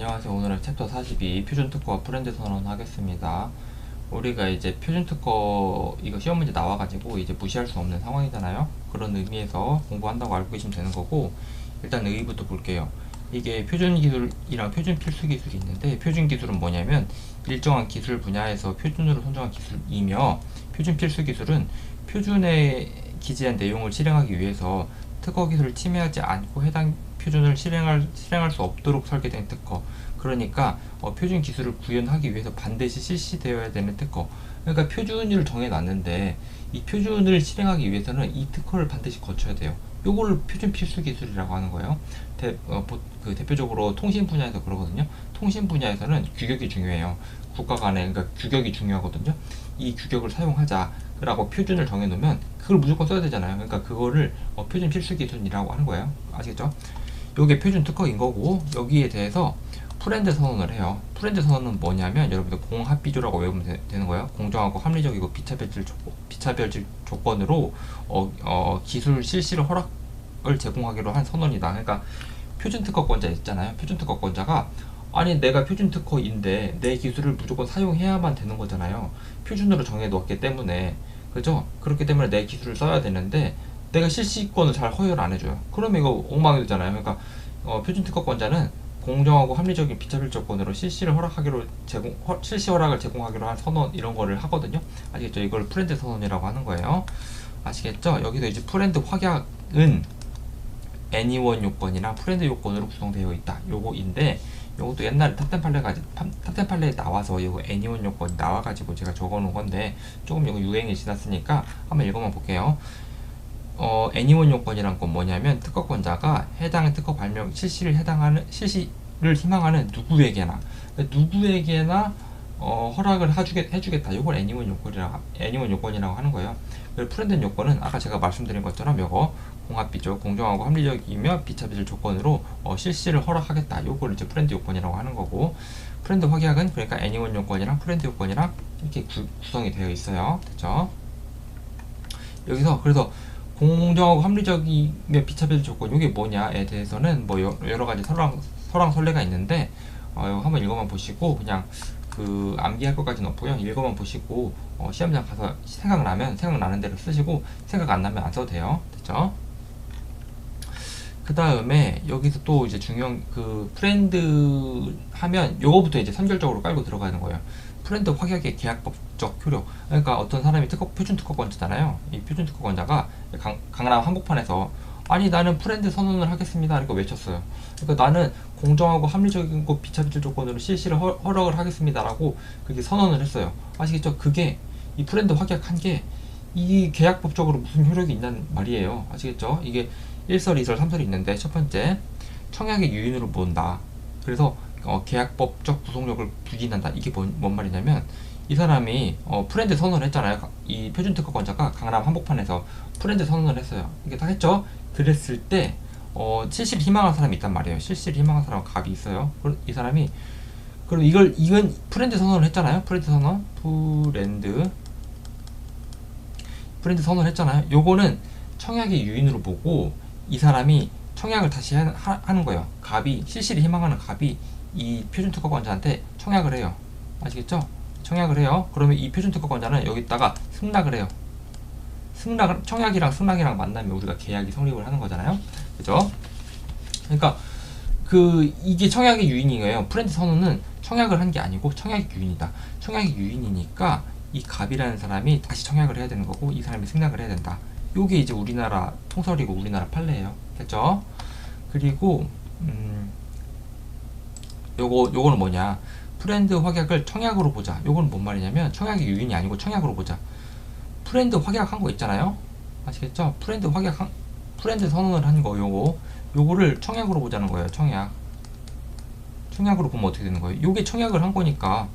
안녕하세요. 오늘은 챕터 42 표준특허와 프렌드 선언 하겠습니다. 우리가 이제 표준특허 이거 시험 문제 나와가지고 이제 무시할 수 없는 상황이잖아요. 그런 의미에서 공부한다고 알고 계시면 되는 거고, 일단 의의부터 볼게요. 이게 표준 기술이랑 표준 필수 기술이 있는데, 표준 기술은 뭐냐면 일정한 기술 분야에서 표준으로 선정한 기술이며, 표준 필수 기술은 표준에 기재한 내용을 실행하기 위해서 특허 기술을 침해하지 않고 해당 표준을 실행할 수 없도록 설계된 특허. 그러니까 표준 기술을 구현하기 위해서 반드시 실시되어야 되는 특허. 그러니까 표준을 정해놨는데 이 표준을 실행하기 위해서는 이 특허를 반드시 거쳐야 돼요. 요거를 표준 필수 기술이라고 하는 거예요. 대표적으로 통신 분야에서 그러거든요. 통신 분야에서는 규격이 중요해요. 국가 간에, 그러니까 규격이 중요하거든요. 이 규격을 사용하자 라고 표준을 정해놓으면 그걸 무조건 써야 되잖아요. 그러니까 그거를 표준 필수 기술이라고 하는 거예요. 아시겠죠? 요게 표준 특허인 거고, 여기에 대해서 프렌드 선언을 해요. 프렌드 선언은 뭐냐면 여러분들 공합비조라고 외우면 되는 거예요. 공정하고 합리적이고 비차별적 조건으로 기술 실시를 허락을 제공하기로 한 선언이다. 그러니까 표준 특허권자 있잖아요. 표준 특허권자가 아니 내가 표준 특허인데 내 기술을 무조건 사용해야만 되는 거잖아요. 표준으로 정해놓았기 때문에. 그죠? 그렇기 때문에 내 기술을 써야 되는데 내가 실시권을 잘 허용을 안 해줘요. 그러면 이거 엉망이 되잖아요. 그러니까 표준 특허권자는 공정하고 합리적인 비차별적 조건으로 실시 허락을 제공하기로 한 선언, 이런 거를 하거든요. 아시겠죠? 이걸 프렌드 선언이라고 하는 거예요. 아시겠죠? 여기서 이제 프렌드 확약은 애니원 요건이나 프렌드 요건으로 구성되어 있다. 요거인데, 요것도 옛날에 탑10판례에 나와서 이거 애니원 요건이 나와가지고 제가 적어놓은 건데, 조금 이거 유행이 지났으니까 한번 읽어만 볼게요. 애니원 요건이란 건 뭐냐면, 특허권자가 해당 특허 발명 실시를 희망하는 누구에게나 허락을 해주겠다. 요걸 애니원 요건이라고 하는 거예요. 그리고 프렌드 요건은 아까 제가 말씀드린 것처럼 요거 공합비죠. 공정하고 합리적이며 비차별적 조건으로 실시를 허락하겠다. 요걸 이제 프렌드 요건이라고 하는 거고, 프렌드 확약은 그러니까 애니원 요건이랑 프렌드 요건이랑 이렇게 구성이 되어 있어요. 됐죠? 여기서 그래서 공정하고 합리적이며 비차별적 조건, 이게 뭐냐에 대해서는 뭐 여러 가지 설왕설래가 있는데, 이거 한번 읽어만 보시고 그냥 암기할 것까지는 없고요. 읽어만 보시고 시험장 가서 생각나는 대로 쓰시고, 생각 안 나면 안 써도 돼요. 됐죠? 그 다음에 여기서 또 이제 중요한 프렌드 하면 요거부터 이제 선결적으로 깔고 들어가는 거예요. 프렌드 확약의 계약법적 효력. 그러니까 어떤 사람이 표준 특허권자잖아요. 이 표준 특허권자가 강남 한복판에서 아니 나는 프렌드 선언을 하겠습니다 이렇게 외쳤어요. 그러니까 나는 공정하고 합리적이고 비차별적 조건으로 실시를 허락을 하겠습니다라고 그렇게 선언을 했어요. 아시겠죠? 그게 이 프렌드 확약한 게 이 계약법적으로 무슨 효력이 있단 말이에요. 아시겠죠? 이게 1설, 2설, 3설이 있는데, 첫 번째 청약의 유인으로 본다. 그래서 계약법적 구속력을 부인한다. 이게 뭔 말이냐면, 이 사람이 프렌드 선언을 했잖아요. 이 표준 특허권자가 강남 한복판에서 프렌드 선언을 했어요. 이게 다 했죠? 그랬을 때 실시를 희망한 사람이 있단 말이에요. 실시를 희망한 사람은 갑이 있어요. 이 사람이 그럼 이건 프렌드 선언을 했잖아요. 프렌드 선언을 했잖아요. 요거는 청약의 유인으로 보고 이 사람이 청약을 다시 하는 거예요. 실시를 희망하는 갑이 이 표준 특허권자한테 청약을 해요. 아시겠죠? 청약을 해요. 그러면 이 표준 특허권자는 여기다가 승낙을 해요. 청약이랑 승낙이랑 만나면 우리가 계약이 성립을 하는 거잖아요. 그죠? 그러니까 이게 청약의 유인이에요. 프렌드 선언은 청약을 한 게 아니고 청약의 유인이다. 청약의 유인이니까 이 갑이라는 사람이 다시 청약을 해야 되는 거고, 이 사람이 승낙을 해야 된다. 요게 이제 우리나라 통설이고 우리나라 판례예요. 됐죠? 그리고 요거는 뭐냐? 프렌드 확약을 청약으로 보자. 요거는 뭔 말이냐면 청약의 유인이 아니고 청약으로 보자. 프렌드 확약한 거 있잖아요. 아시겠죠? 프렌드 선언을 한 거, 요거를 청약으로 보자는 거예요. 청약으로 보면 어떻게 되는 거예요? 요게 청약을 한 거니까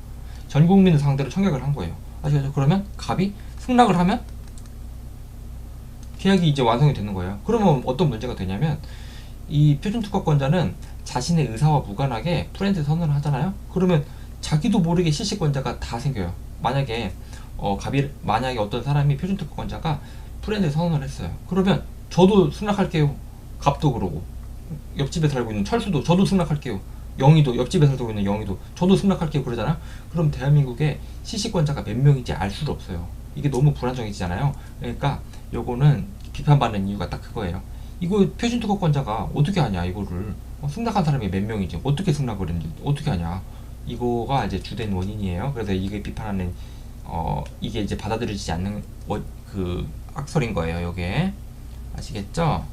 전 국민을 상대로 청약을 한 거예요. 아시겠죠? 그러면 갑이 승낙을 하면 계약이 이제 완성이 되는 거예요. 그러면 어떤 문제가 되냐면, 이 표준 특허권자는 자신의 의사와 무관하게 프렌드 선언을 하잖아요. 그러면 자기도 모르게 실시권자가 다 생겨요. 만약에 어떤 사람이 표준 특허권자가 프렌드 선언을 했어요. 그러면 저도 승낙할게요. 갑도 그러고 옆집에 살고 있는 철수도 저도 승낙할게요. 영희도 옆집에 살고 있는 영희도 저도 승낙할게요 그러잖아요. 그럼 대한민국에 시시권자가 몇 명인지 알 수가 없어요. 이게 너무 불안정해지잖아요. 그러니까 요거는 비판받는 이유가 딱 그거예요. 이거 표준특허권자가 어떻게 하냐 이거를 승낙한 사람이 몇 명이지 어떻게 승낙을 했는지 어떻게 하냐 이거가 이제 주된 원인이에요. 그래서 이게 비판하는 이게 이제 받아들여지지 않는 그 악설인 거예요. 요게 아시겠죠?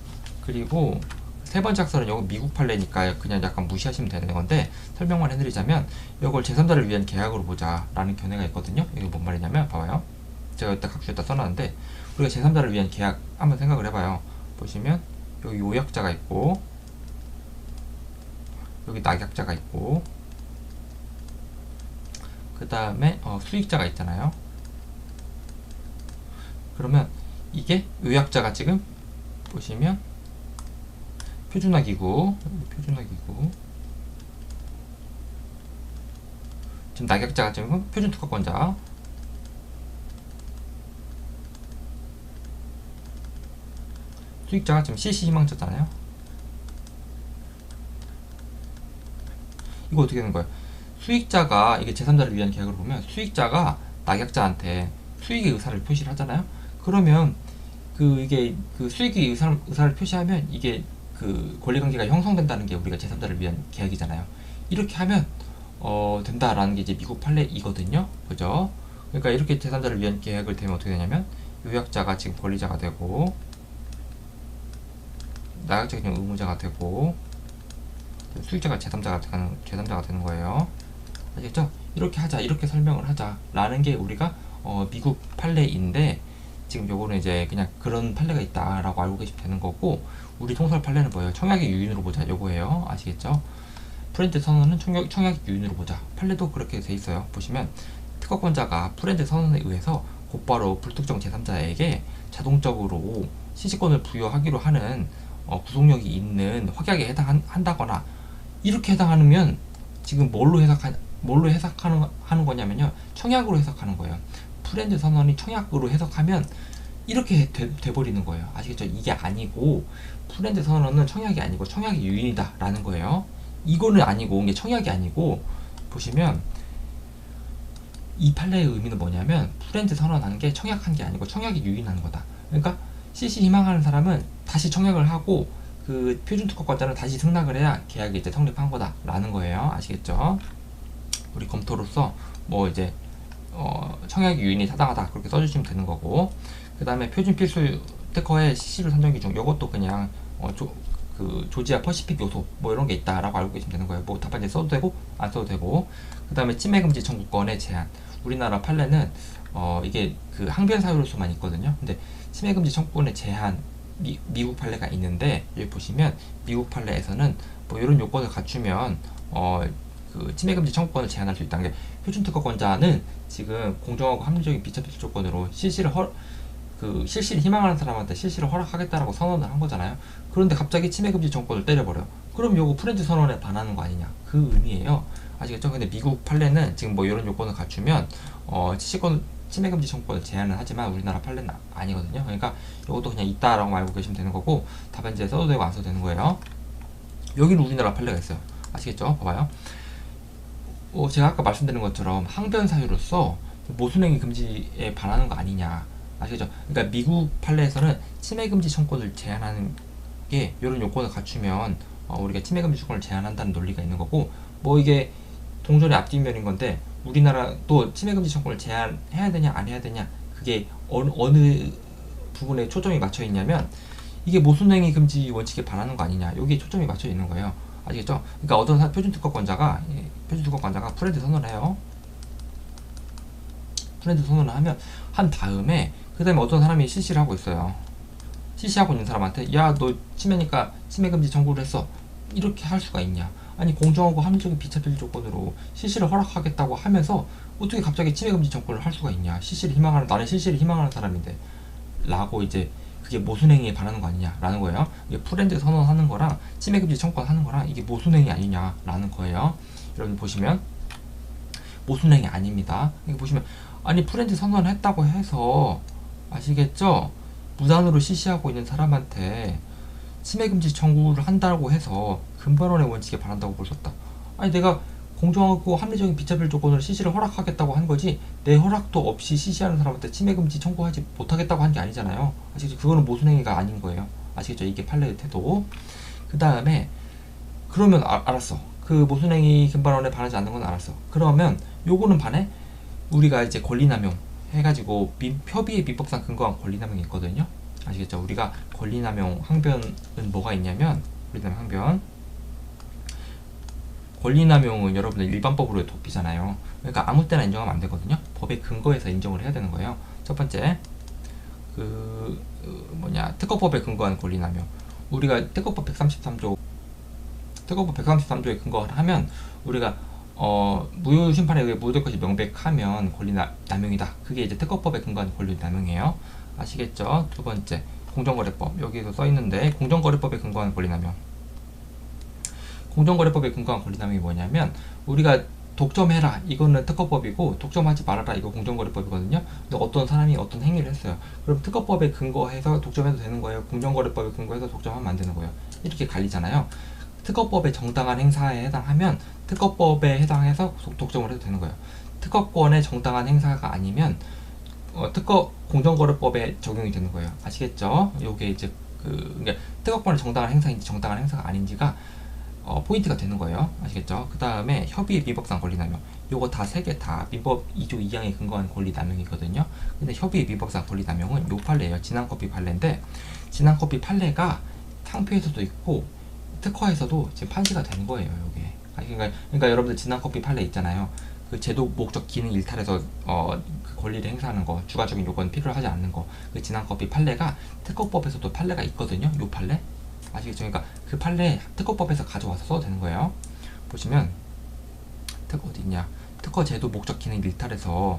그리고 세 번째 악설은 요거 미국 판례니까 그냥 약간 무시하시면 되는 건데 설명만 해드리자면 요걸 제3자를 위한 계약으로 보자 라는 견해가 있거든요. 이게 뭔 말이냐면 봐봐요. 제가 여기다 각주에다 써놨는데 우리가 제3자를 위한 계약 한번 생각을 해봐요. 보시면 여기 요약자가 있고 여기 낙약자가 있고 그 다음에 수익자가 있잖아요. 그러면 이게 요약자가 지금 보시면 표준화기구 지금 낙약자가 지금 표준특허권자 수익자가 지금 CC 희망자잖아요. 이거 어떻게 되는 거예요? 수익자가 이게 제3자를 위한 계약으로 보면 수익자가 낙약자한테 수익의 의사를 표시를 하잖아요. 그러면 이게 수익의 의사를 표시하면 이게 그 권리관계가 형성된다는 게 우리가 제3자를 위한 계약이잖아요. 이렇게 하면 된다라는 게 이제 미국 판례이거든요. 그죠? 그러니까 이렇게 제3자를 위한 계약을 되면 어떻게 되냐면 요약자가 지금 권리자가 되고 낙약자가 지금 의무자가 되고 수익자가 제3자가 되는 거예요. 아시겠죠? 이렇게 하자, 이렇게 설명을 하자 라는 게 우리가 미국 판례인데 지금 요거는 이제 그냥 그런 판례가 있다라고 알고 계시면 되는 거고 우리 통설 판례는 뭐예요? 청약의 유인으로 보자 요거예요. 아시겠죠? 프렌드 선언은 청약 유인으로 보자. 판례도 그렇게 돼 있어요. 보시면 특허권자가 프렌드 선언에 의해서 곧바로 불특정 제3자에게 자동적으로 시시권을 부여하기로 하는 구속력이 있는 확약에 해당한다거나 이렇게 해당하면 지금 뭘로 해석하는 거냐면요. 청약으로 해석하는 거예요. 프렌드 선언이 청약으로 해석하면 이렇게 돼버리는 거예요. 아시겠죠? 이게 아니고 프렌드 선언은 청약이 아니고 청약이 유인이다 라는 거예요. 이거는 아니고 이게 청약이 아니고 보시면 이 판례의 의미는 뭐냐면 프렌드 선언하는 게 청약한 게 아니고 청약이 유인하는 거다. 그러니까 CC 희망하는 사람은 다시 청약을 하고 그 표준특허권자는 다시 승낙을 해야 계약이 이제 성립한 거다 라는 거예요. 아시겠죠? 우리 검토로서 뭐 이제 청약 유인이 타당하다 그렇게 써주시면 되는 거고 그 다음에 표준 필수 특허의 CC로 산정 기준 요것도 그냥 조지아 퍼시픽 요소 뭐 이런 게 있다라고 알고 계시면 되는 거예요. 뭐 답안지 써도 되고 안 써도 되고 그 다음에 침해금지 청구권의 제한 우리나라 판례는 이게 그 항변 사유로서만 있거든요. 근데 침해금지 청구권의 제한 미국 판례가 있는데 여기 보시면 미국 판례에서는 뭐 이런 요건을 갖추면 그 침해금지 청구권을 제한할 수 있다는 게 표준특허권자는 지금 공정하고 합리적인 비처필수 조건으로 실시를 희망하는 사람한테 실시를 허락하겠다라고 선언을 한 거잖아요. 그런데 갑자기 침해금지 청구권을 때려버려. 그럼 요거 프렌즈 선언에 반하는 거 아니냐 그 의미예요. 아시겠죠? 근데 미국 판례는 지금 뭐 이런 요건을 갖추면 침해금지 청구권을 제한을 하지만 우리나라 판례는 아니거든요. 그러니까 이것도 그냥 있다라고 알고 계시면 되는 거고 답안지에 써도 되고 안 써도 되는 거예요. 여기는 우리나라 판례가 있어요. 아시겠죠? 봐봐요. 제가 아까 말씀드린 것처럼 항변 사유로서 모순행위 금지에 반하는 거 아니냐. 아시겠죠? 그러니까 미국 판례에서는 침해금지 청구권을 제한하는 게 이런 요건을 갖추면 우리가 침해금지 청구권을 제한한다는 논리가 있는 거고 뭐 이게 동전의 앞뒷면인 건데 우리나라도 침해금지 청구권을 제한해야 되냐 안 해야 되냐 그게 어느 부분에 초점이 맞춰 있냐면 이게 모순행위 금지 원칙에 반하는 거 아니냐 여기에 초점이 맞춰 있는 거예요. 아시겠죠? 그러니까 어떤 표준특허권자가 프렌즈 선언을 해요. 프렌즈 선언을 한 다음에 그 다음에 어떤 사람이 실시를 하고 있어요. 실시하고 있는 사람한테 야 너 침해니까 침해금지 청구를 했어. 이렇게 할 수가 있냐. 아니 공정하고 합리적인 비처필 조건으로 실시를 허락하겠다고 하면서 어떻게 갑자기 침해금지 청구를 할 수가 있냐. 나는 실시를 희망하는 사람인데 라고 이제 그게 모순행위에 반하는 거 아니냐 라는 거예요. 이게 프렌즈 선언하는 거랑 침해금지 청구권 하는 거랑 이게 모순행위 아니냐 라는 거예요. 여러분 보시면 모순행위 아닙니다. 이게 보시면 아니 프렌즈 선언을 했다고 해서 아시겠죠? 무단으로 실시하고 있는 사람한테 침해금지 청구를 한다고 해서 근본원의 원칙에 반한다고 볼 수 없다. 아니 내가 공정하고 합리적인 비차별 조건으로 CC를 허락하겠다고 한 거지 내 허락도 없이 CC하는 사람한테 침해금지 청구하지 못하겠다고 한 게 아니잖아요. 아시겠죠? 그거는 모순행위가 아닌 거예요. 아시겠죠? 이게 판례의 태도. 그 다음에 그러면 알았어. 그 모순행위 금반원에 반하지 않는 건 알았어. 그러면 요거는 반해 우리가 이제 권리남용 해가지고 협의의 민법상 근거한 권리남용이 있거든요. 아시겠죠? 우리가 권리남용 항변은 뭐가 있냐면 권리남용 항변 권리남용은 여러분들 일반법으로 도피잖아요. 그러니까 아무 때나 인정하면 안 되거든요. 법의 근거에서 인정을 해야 되는 거예요. 첫 번째 특허법에 근거한 권리남용. 우리가 특허법 133조 특허법 133조에 근거하면 우리가 무효 심판에 의해 무효될 것이 명백하면 권리남용이다. 그게 이제 특허법에 근거한 권리남용이에요. 아시겠죠? 두 번째 공정거래법 여기에서 써 있는데 공정거래법에 근거한 권리남용. 공정거래법에 근거한 권리남용이 뭐냐면 우리가 독점해라 이거는 특허법이고 독점하지 말아라 이거 공정거래법이거든요. 근데 어떤 사람이 어떤 행위를 했어요. 그럼 특허법에 근거해서 독점해도 되는 거예요? 공정거래법에 근거해서 독점하면 안 되는 거예요? 이렇게 갈리잖아요. 특허법의 정당한 행사에 해당하면 특허법에 해당해서 독점을 해도 되는 거예요. 특허권의 정당한 행사가 아니면 공정거래법에 적용이 되는 거예요. 아시겠죠? 요게 이제 그러니까 특허권의 정당한 행사인지 정당한 행사가 아닌지가 포인트가 되는 거예요. 아시겠죠? 그 다음에 협의의 민법상 권리남용. 요거 다 세 개 다 민법 2조 2항에 근거한 권리남용이거든요. 근데 협의의 민법상 권리남용은 요 판례예요. 진앙커피 판례인데 진앙커피 판례가 상표에서도 있고 특허에서도 지금 판시가 된 거예요. 요게. 그러니까 여러분들 진앙커피 판례 있잖아요. 그 제도 목적 기능 일탈에서 그 권리를 행사하는 거 주관적인 요건 필요하지 않는 거 그 진앙커피 판례가 특허법에서도 판례가 있거든요. 요 판례 아시겠죠? 그러니까 그 판례 특허법에서 가져와서 써도 되는 거예요. 보시면 특허 어디 있냐? 특허 제도 목적 기능 일탈에서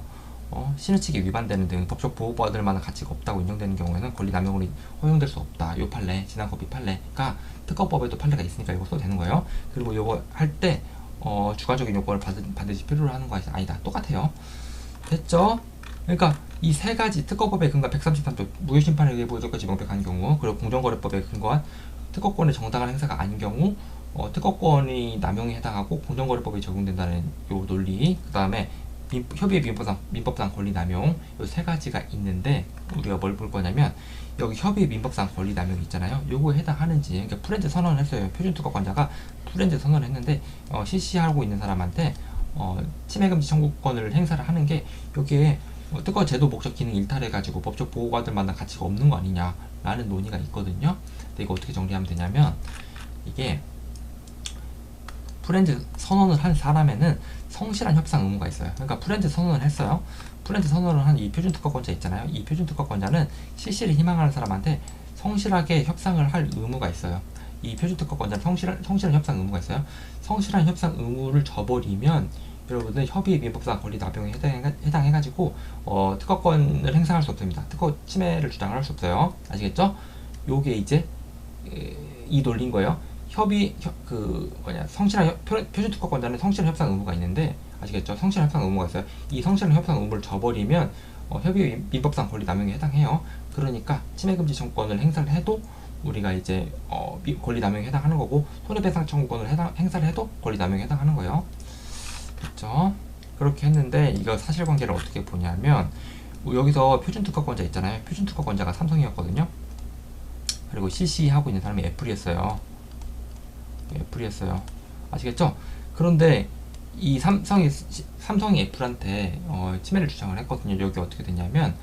신의칙에 위반되는 등 법적 보호받을 만한 가치가 없다고 인정되는 경우에는 권리남용으로 허용될 수 없다. 요 판례 진앙커피 판례가 특허법에도 판례가 있으니까 이거 써도 되는 거예요. 그리고 이거 할 때 주관적인 요건을 반드시 필요로 하는 거 아니다. 똑같아요. 됐죠? 그러니까 이 세 가지 특허법에 근거한 133조 무효심판에 의해 무효될 것이 명백한 경우 그리고 공정거래법에 근거한 특허권의 정당한 행사가 아닌 경우 특허권이 남용에 해당하고 공정거래법에 적용된다는 요 논리 그 다음에 협의의 민법상 권리남용 요 세 가지가 있는데 우리가 뭘 볼 거냐면 여기 협의의 민법상 권리남용 있잖아요. 요거에 해당하는지 그러니까 프렌즈 선언을 했어요. 표준특허권자가 프렌즈 선언을 했는데 CC하고 있는 사람한테 침해금지 청구권을 행사를 하는 게 여기에 특허 제도 목적 기능 일탈해가지고 법적 보호받을 만한 가치가 없는 거 아니냐라는 논의가 있거든요. 근데 이거 어떻게 정리하면 되냐면 이게 프렌즈 선언을 한 사람에는 성실한 협상 의무가 있어요. 그러니까 프렌즈 선언을 했어요. 프렌즈 선언을 한 이 표준특허권자 있잖아요. 이 표준특허권자는 CC를 희망하는 사람한테 성실하게 협상을 할 의무가 있어요. 이 표준특허권자는 성실한 협상 의무가 있어요. 성실한 협상 의무를 저버리면 여러분들 협의 민법상 권리남용에 해당해가지고 특허권을 행사할 수 없습니다. 특허 침해를 주장할 수 없어요. 아시겠죠? 요게 이제 이 논리인 거예요. 성실한 표준특허권자는 성실한 협상 의무가 있는데 아시겠죠? 성실한 협상 의무가 있어요. 이 성실한 협상 의무를 저버리면 협의 민법상 권리남용에 해당해요. 그러니까 침해금지 청구권을 행사를 해도 우리가 이제 권리남용에 해당하는 거고 손해배상 청구권을 행사를 해도 권리남용에 해당하는 거예요. 됐죠? 그렇게 했는데 이거 사실관계를 어떻게 보냐면 여기서 표준특허권자 있잖아요. 표준특허권자가 삼성이었거든요. 그리고 CC하고 있는 사람이 애플이었어요. 아시겠죠? 그런데 이 삼성이 애플한테 침해를 주장을 했거든요. 여기 어떻게 됐냐면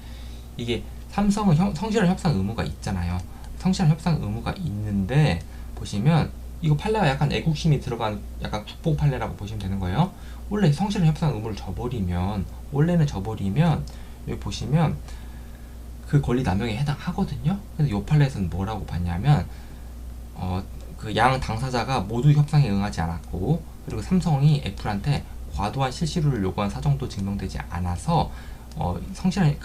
이게 삼성은 성실한 협상 의무가 있잖아요. 성실한 협상 의무가 있는데 보시면 이거 판례가 약간 애국심이 들어간 약간 국뽕 판례라고 보시면 되는 거예요. 원래 성실한 협상 의무를 원래는 저버리면 여기 보시면 그 권리 남용에 해당하거든요. 그래서 요 판례에서는 뭐라고 봤냐면 그 양 당사자가 모두 협상에 응하지 않았고 그리고 삼성이 애플한테 과도한 실시료를 요구한 사정도 증명되지 않아서 성실한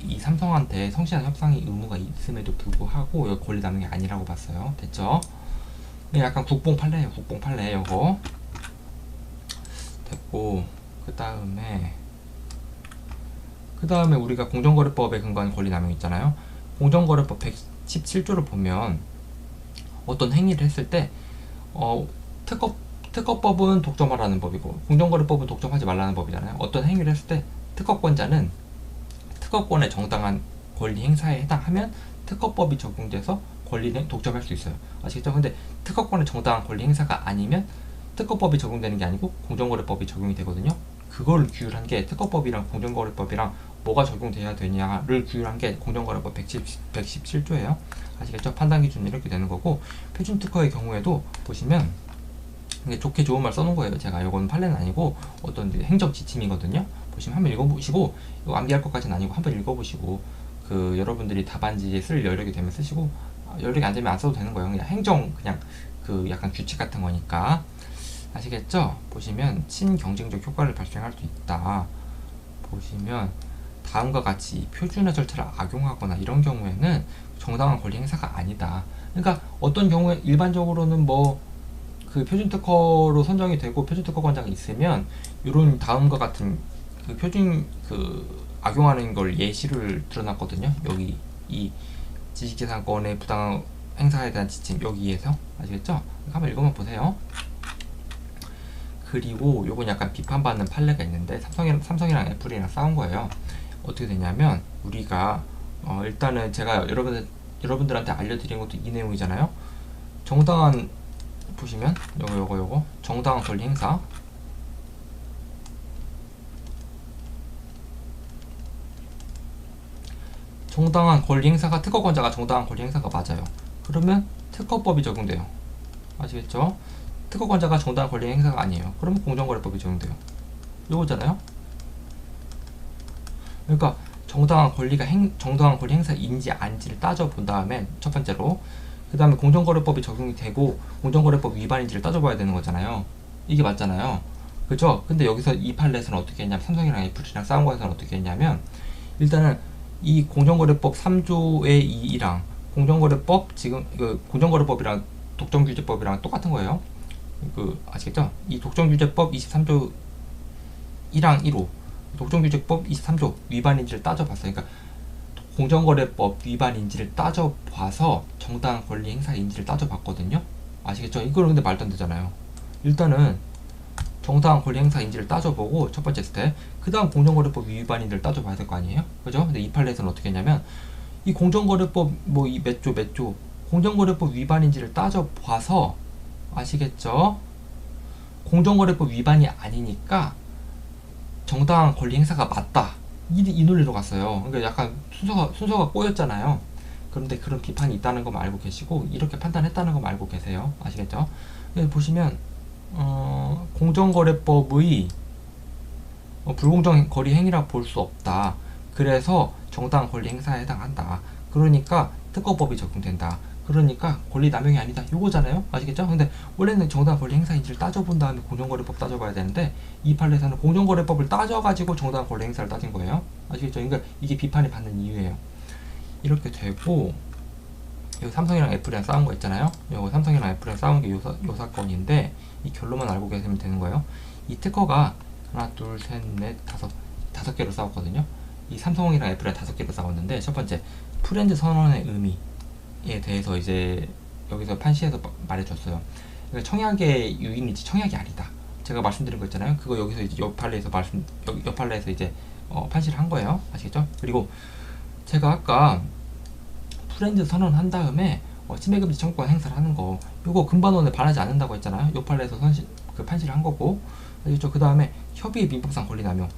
이 삼성한테 성실한 협상의 의무가 있음에도 불구하고 이거 권리 남용이 아니라고 봤어요. 됐죠? 약간 국뽕 판례예요. 국뽕 판례 요거 됐고 그 다음에 우리가 공정거래법에 근거한 권리 남용 있잖아요. 공정거래법 117조를 보면 어떤 행위를 했을 때 특허법은 독점하라는 법이고 공정거래법은 독점하지 말라는 법이잖아요. 어떤 행위를 했을 때 특허권자는 특허권의 정당한 권리 행사에 해당하면 특허법이 적용돼서 권리는 독점할 수 있어요. 아시겠죠? 근데 특허권의 정당한 권리 행사가 아니면 특허법이 적용되는 게 아니고 공정거래법이 적용이 되거든요. 그걸 규율한 게 특허법이랑 공정거래법이랑 뭐가 적용돼야 되냐를 규율한 게 공정거래법 117조예요. 아시겠죠? 판단 기준이 이렇게 되는 거고, 표준 특허의 경우에도 보시면 이게 좋게 좋은 말 써놓은 거예요. 제가 이건 판례는 아니고 어떤 행정 지침이거든요. 보시면 한번 읽어보시고, 이거 암기할 것까지는 아니고 한번 읽어보시고, 그 여러분들이 답안지에 쓸 여력이 되면 쓰시고, 여력이 안 되면 안 써도 되는 거예요. 그냥 행정, 그냥 그 약간 규칙 같은 거니까. 아시겠죠? 보시면 친경쟁적 효과를 발생할 수 있다. 보시면 다음과 같이 표준화 절차를 악용하거나 이런 경우에는 정당한 권리 행사가 아니다. 그러니까 어떤 경우에 일반적으로는 뭐 그 표준 특허로 선정이 되고 표준 특허권자가 있으면 이런 다음과 같은 그 표준 그 악용하는 걸 예시를 들어놨거든요. 여기 이 지식재산권의 부당한 행사에 대한 지침 여기에서. 아시겠죠? 한번 읽어만 보세요. 그리고 요건 약간 비판받는 판례가 있는데 삼성이랑 애플이랑 싸운 거예요. 어떻게 되냐면 우리가 일단은 제가 여러분들한테 알려드린 것도 이 내용이잖아요. 정당한, 보시면 요거 정당한 권리 행사, 정당한 권리 행사가 특허권자가 정당한 권리 행사가 맞아요. 그러면 특허법이 적용돼요. 아시겠죠? 특허권자가 정당한 권리 행사가 아니에요. 그러면 공정거래법이 적용돼요. 요거잖아요. 그러니까 정당한 권리 행사인지 아닌지를 따져본 다음에 첫 번째로, 그 다음에 공정거래법이 적용이 되고 공정거래법 위반인지를 따져봐야 되는 거잖아요. 이게 맞잖아요. 그죠? 근데 여기서 이 판례에서는 어떻게 했냐면, 삼성이랑 애플이랑 싸운 거에서는 어떻게 했냐면, 일단은 이 공정거래법 3조의 2랑 공정거래법, 지금 그 공정거래법이랑 독점규제법이랑 똑같은 거예요. 그 아시겠죠? 이 독점규제법 23조 1항 1호, 독점규제법 23조 위반인지를 따져봤어요. 그러니까 공정거래법 위반인지를 따져봐서 정당한 권리 행사인지를 따져봤거든요. 아시겠죠? 이거는 근데 말도 안 되잖아요. 일단은 정당한 권리 행사인지를 따져보고 첫 번째 스텝, 그 다음 공정거래법 위반인지를 따져봐야 될 거 아니에요? 그죠? 근데 이 판례에서는 어떻게 했냐면, 이 공정거래법 뭐 이 몇 조 공정거래법 위반인지를 따져봐서, 아시겠죠? 공정거래법 위반이 아니니까 정당한 권리 행사가 맞다, 이 논리로 갔어요. 그러니까 약간 순서가 꼬였잖아요. 그런데 그런 비판이 있다는 거 알고 계시고 이렇게 판단했다는 거 알고 계세요. 아시겠죠? 여기 보시면 공정거래법의 불공정 거래 행위라 볼 수 없다. 그래서 정당한 권리 행사에 해당한다. 그러니까 특허법이 적용된다. 그러니까 권리 남용이 아니다. 요거잖아요. 아시겠죠? 근데 원래는 정당한 권리 행사인지를 따져본 다음에 공정거래법 따져봐야 되는데, 이 판례에서는 공정거래법을 따져가지고 정당한 권리 행사를 따진 거예요. 아시겠죠? 그러니까 이게 비판이 받는 이유예요. 이렇게 되고, 여기 삼성이랑 애플이랑 싸운 거 있잖아요. 요거 삼성이랑 애플이랑 싸운 게 요 사건인데, 이 결론만 알고 계시면 되는 거예요. 이 특허가 하나, 둘, 셋, 넷, 다섯 개로 싸웠거든요. 이 삼성이랑 애플이랑 5개로 싸웠는데, 첫 번째 프렌즈 선언의 의미에 대해서 이제 여기서 판시에서 말해줬어요. 그러니까 청약의 유인이지 청약이 아니다. 제가 말씀드린 거 있잖아요. 그거 여기서 이제 옆 판례에서 이제 판시를 한 거예요. 아시겠죠? 그리고 제가 아까 프렌즈 선언한 다음에 침해금지 청구권 행사를 하는 거, 요거 금반원에 반하지 않는다고 했잖아요. 옆 판례에서 판시를 한 거고. 아시겠죠? 그 다음에 협의의 민법상 권리 남용.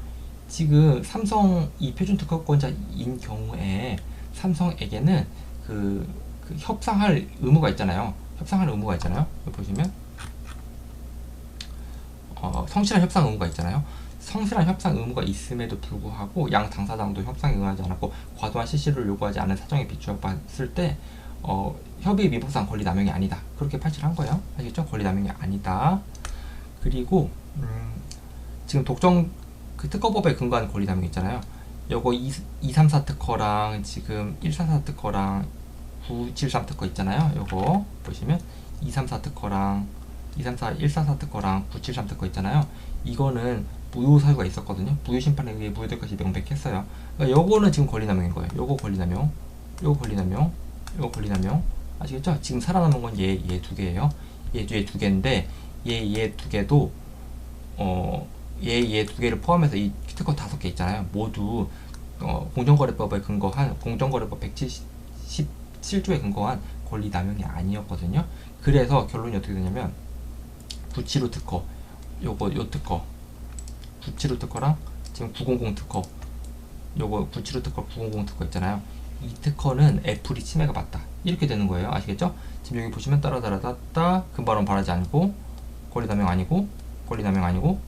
지금 삼성 이 표준 특허권자인 경우에 삼성에게는 그 협상할 의무가 있잖아요. 여기 보시면 성실한 협상 의무가 있잖아요. 성실한 협상 의무가 있음에도 불구하고 양 당사자도 협상에 응하지 않았고 과도한 실시를 요구하지 않은 사정에 비추었을 때 협의 민법상 권리 남용이 아니다. 그렇게 판시를 한 거예요. 아시겠죠? 권리 남용이 아니다. 그리고 지금 그 특허법에 근거한 권리 남용 있잖아요. 요거 234 특허랑 지금 144 특허랑 973 특허 있잖아요. 요거 보시면 234 특허랑 144 특허랑 973 특허 있잖아요. 이거는 무효 사유가 있었거든요. 무효 심판에 의해 무효될 것이 명백했어요. 그러니까 요거는 지금 권리 남용인 거예요. 요거 권리 남용, 요거 권리 남용, 요거 권리 남용. 아시겠죠? 지금 살아남은 건 얘 두 개예요. 얘 두 개인데 얘 두 개도 얘 두 개를 포함해서 이 특허 5개 있잖아요. 모두 공정거래법에 근거한 공정거래법 177조에 근거한 권리 남용이 아니었거든요. 그래서 결론이 어떻게 되냐면 부치로 특허, 요 특허, 부치로 특허랑 지금 900 특허, 요거 부치로 특허 900 특허 있잖아요. 이 특허는 애플이 침해가 맞다. 이렇게 되는 거예요. 아시겠죠? 지금 여기 보시면 따라따라따따 금발원 바라지 않고 권리남용 아니고 권리남용 아니고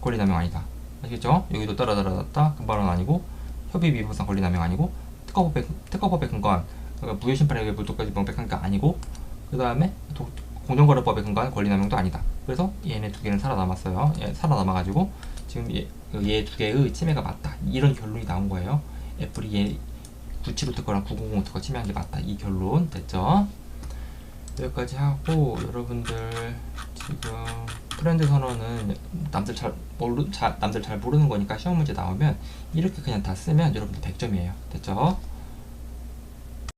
권리남용 아니다. 아시겠죠? 여기도 따라따라따따 금발원 아니고 협의 위반상 권리남용 아니고 특허법에 근거한 그러니까 무효심판에 의해 불독까지 명백한 게 아니고 그 다음에 공정거래법에 근거한 권리남용도 아니다. 그래서 얘네 두 개는 살아남았어요. 살아남아가지고 지금 얘 두 개의 침해가 맞다. 이런 결론이 나온 거예요. 애플이 얘 97호 특허랑 900 특허 침해한 게 맞다. 이 결론 됐죠? 여기까지 하고 여러분들 지금 프렌드 선언은 남들 잘 모르는 거니까 시험 문제 나오면 이렇게 그냥 다 쓰면 여러분들 100점이에요. 됐죠?